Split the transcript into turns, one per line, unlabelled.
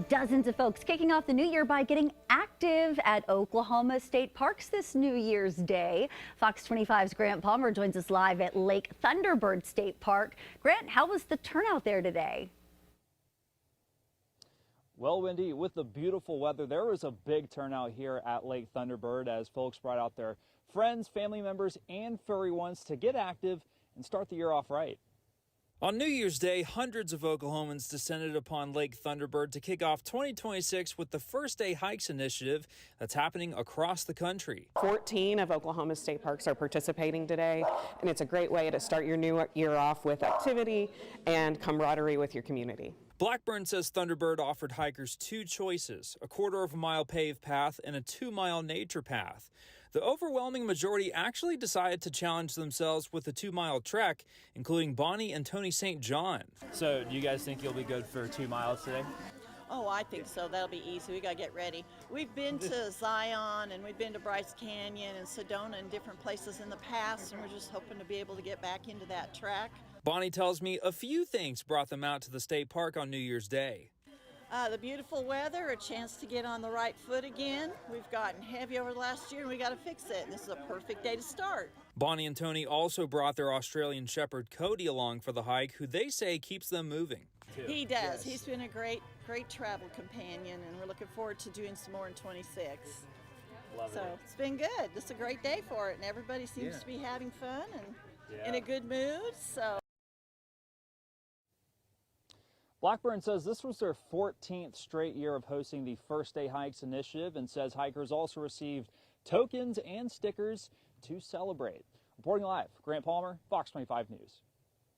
Dozens of folks kicking off the new year by getting active at Oklahoma State Parks this New Year's Day. Fox 25's Grant Palmer joins us live at Lake Thunderbird State Park. Grant, how was the turnout there today?
Well, Wendy, with the beautiful weather, there was a big turnout here at Lake Thunderbird as folks brought out their friends, family members, and furry ones to get active and start the year off right.
On New Year's Day, hundreds of Oklahomans descended upon Lake Thunderbird to kick off 2026 with the First Day Hikes initiative that's happening across the country.
14 of Oklahoma state parks are participating today, and it's a great way to start your new year off with activity and camaraderie with your community.
Blackburn says Thunderbird offered hikers two choices, a 1/4 mile paved path and a 2-mile nature path. The overwhelming majority actually decided to challenge themselves with a 2-mile trek, including Bonnie and Tony St. John.
So do you guys think you'll be good for 2 miles today?
Oh, I think so. That'll be easy. We got to get ready. We've been to Zion and we've been to Bryce Canyon and Sedona and different places in the past, and we're just hoping to be able to get back into that track.
Bonnie tells me a few things brought them out to the state park on New Year's Day.
The beautiful weather, a chance to get on the right foot again. We've gotten heavy over the last year and we got to fix it. And this is a perfect day to start.
Bonnie and Tony also brought their Australian Shepherd Cody along for the hike, who they say keeps them moving.
He does. Yes. He's been a great travel companion, and we're looking forward to doing some more in 26.
Love
so
it.
It's been good. It's a great day for it, and everybody seems to be having fun and in a good mood. So.
Blackburn says this was their 14th straight year of hosting the First Day Hikes initiative, and says hikers also received tokens and stickers to celebrate. Reporting live, Grant Palmer, Fox 25 News.